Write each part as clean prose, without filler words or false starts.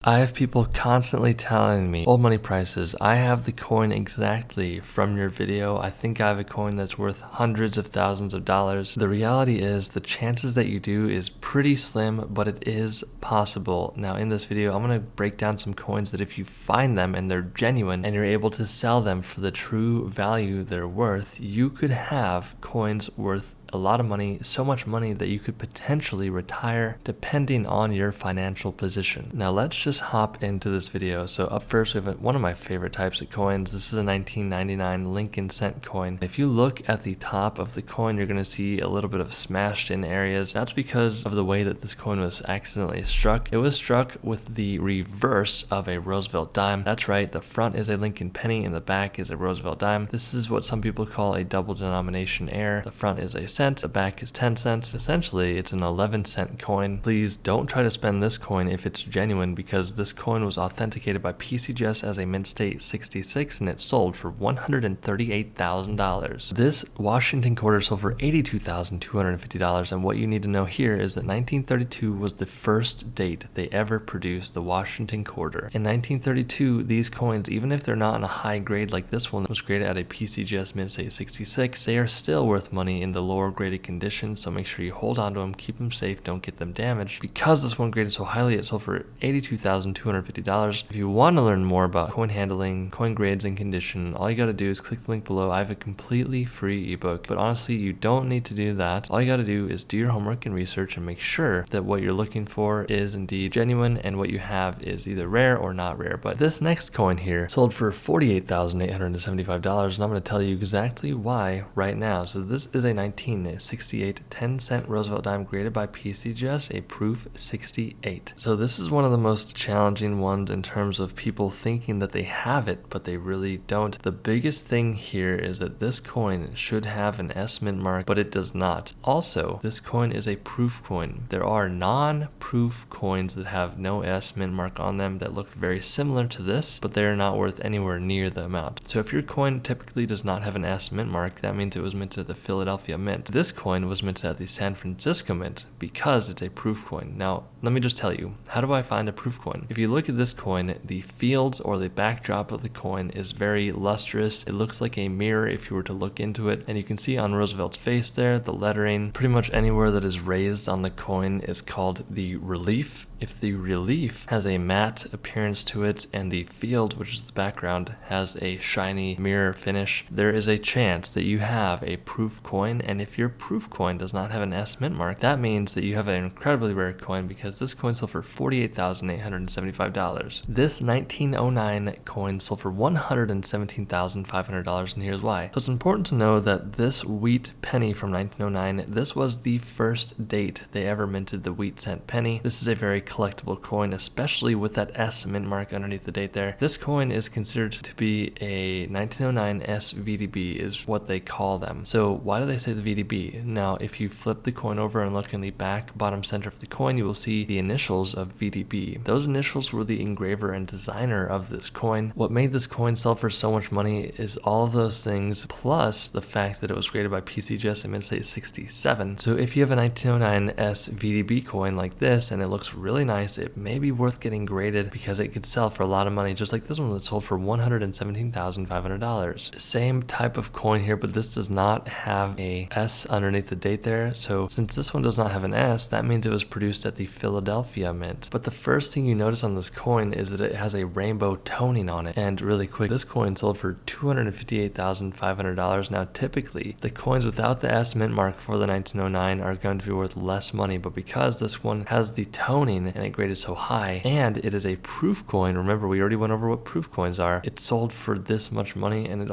I have people constantly telling me, old money prices, I have the coin exactly from your video. I think I have a coin that's worth hundreds of thousands of dollars. The reality is the chances that you do is pretty slim, but it is possible. Now in this video, I'm going to break down some coins that if you find them and they're genuine and you're able to sell them for the true value they're worth, you could have coins worth a lot of money, so much money that you could potentially retire depending on your financial position. Now let's just hop into this video. So up first, we have one of my favorite types of coins. This is a 1999 Lincoln cent coin. If you look at the top of the coin, you're going to see a little bit of smashed in areas. That's because of the way that this coin was accidentally struck. It was struck with the reverse of a Roosevelt dime. That's right, the front is a Lincoln penny and the back is a Roosevelt dime. This is what some people call a double denomination error. The front is a cent, the back is 10 cents. Essentially, it's an 11-cent coin. Please don't try to spend this coin if it's genuine, because this coin was authenticated by PCGS as a mint state 66 and it sold for $138,000. This Washington quarter sold for $82,250, and what you need to know here is that 1932 was the first date they ever produced the Washington quarter. In 1932, these coins, even if they're not in a high grade like this one that was graded at a PCGS mint state 66, they are still worth money in the lower graded conditions, so make sure you hold on to them, keep them safe, don't get them damaged. Because this one graded so highly, it sold for $82,250. If you want to learn more about coin handling, coin grades, and condition, all you got to do is click the link below. I have a completely free ebook, but honestly, you don't need to do that. All you got to do is do your homework and research and make sure that what you're looking for is indeed genuine and what you have is either rare or not rare. But this next coin here sold for $48,875, and I'm going to tell you exactly why right now. So this is a 1968 10-cent Roosevelt dime graded by PCGS, a proof 68. So this is one of the most challenging ones in terms of people thinking that they have it, but they really don't. The biggest thing here is that this coin should have an S mint mark, but it does not. Also, this coin is a proof coin. There are non-proof coins that have no S mint mark on them that look very similar to this, but they're not worth anywhere near the amount. So if your coin typically does not have an S mint mark, that means it was minted at the Philadelphia Mint. This coin was minted at the San Francisco Mint because it's a proof coin. Now, let me just tell you, how do I find a proof coin? If you look at this coin, the fields or the backdrop of the coin is very lustrous. It looks like a mirror if you were to look into it. And you can see on Roosevelt's face there, the lettering, pretty much anywhere that is raised on the coin is called the relief. If the relief has a matte appearance to it and the field, which is the background, has a shiny mirror finish, there is a chance that you have a proof coin. And if your proof coin does not have an S mint mark, that means that you have an incredibly rare coin, because this coin sold for $48,875. This 1909 coin sold for $117,500, and here's why. So it's important to know that this wheat penny from 1909, this was the first date they ever minted the wheat cent penny. This is a very collectible coin, especially with that S mint mark underneath the date there. This coin is considered to be a 1909 SVDB is what they call them. So why do they say the VDB? Now, if you flip the coin over and look in the back bottom center of the coin, you will see the initials of VDB. Those initials were the engraver and designer of this coin. What made this coin sell for so much money is all of those things, plus the fact that it was graded by PCGS in mint state 67. So if you have a 1909 SVDB coin like this and it looks really nice, it may be worth getting graded because it could sell for a lot of money, just like this one that sold for $117,500. Same type of coin here, but this does not have a S underneath the date there. So since this one does not have an S, that means it was produced at the Philadelphia Mint. But the first thing you notice on this coin is that it has a rainbow toning on it. And really quick, this coin sold for $258,500. Now typically the coins without the S mint mark for the 1909 are going to be worth less money, but because this one has the toning and it graded so high and it is a proof coin, remember we already went over what proof coins are, it sold for this much money. And it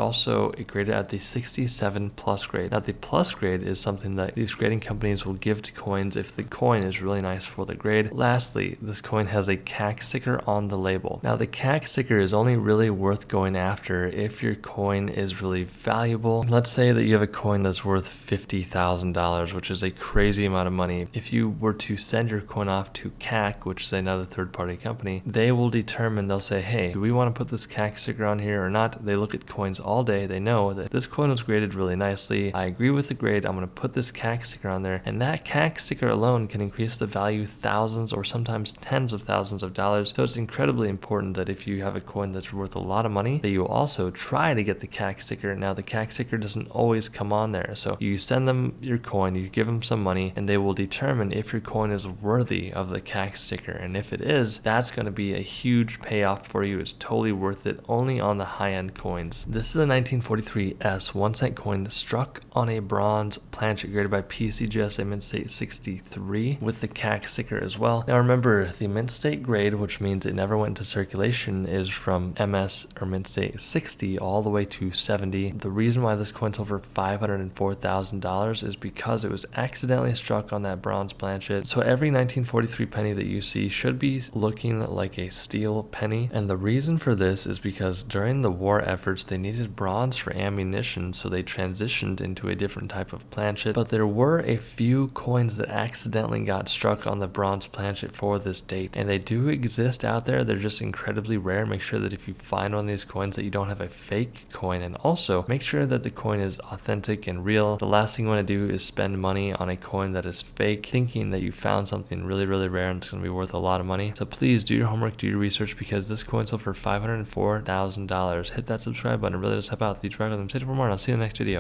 graded at the 67 plus grade. Now the plus grade is something that these grading companies will give to coins if the coin is really nice for the grade. Lastly, this coin has a CAC sticker on the label. Now the CAC sticker is only really worth going after if your coin is really valuable. Let's say that you have a coin that's worth $50,000, which is a crazy amount of money. If you were to send your coin off to CAC CAC, which is another third-party company, they will determine, they'll say, hey, do we want to put this CAC sticker on here or not? They look at coins all day. They know that this coin was graded really nicely. I agree with the grade. I'm going to put this CAC sticker on there. And that CAC sticker alone can increase the value thousands or sometimes tens of thousands of dollars. So it's incredibly important that if you have a coin that's worth a lot of money, that you also try to get the CAC sticker. Now, the CAC sticker doesn't always come on there. So you send them your coin, you give them some money, and they will determine if your coin is worthy of the CAC sticker. And if it is, that's going to be a huge payoff for you. It's totally worth it, only on the high-end coins. This is a 1943 S 1 cent coin struck on a bronze planchet graded by PCGS Mint State 63 with the CAC sticker as well. Now remember, the Mint State grade, which means it never went into circulation, is from MS or Mint State 60 all the way to 70. The reason why this coin sold for $504,000 is because it was accidentally struck on that bronze planchet. So every 1943 penny that you see should be looking like a steel penny. And the reason for this is because during the war efforts, they needed bronze for ammunition, so they transitioned into a different type of planchet. But there were a few coins that accidentally got struck on the bronze planchet for this date, and they do exist out there. They're just incredibly rare. Make sure that if you find one of these coins that you don't have a fake coin, and also make sure that the coin is authentic and real. The last thing you want to do is spend money on a coin that is fake, thinking that you found something really, really rare and it's going to be worth a lot of money. So please do your homework, do your research, because this coin sold for $504,000. Hit that subscribe button. It really does help out. The Track with them. Stay tuned for more, and I'll see you in the next video.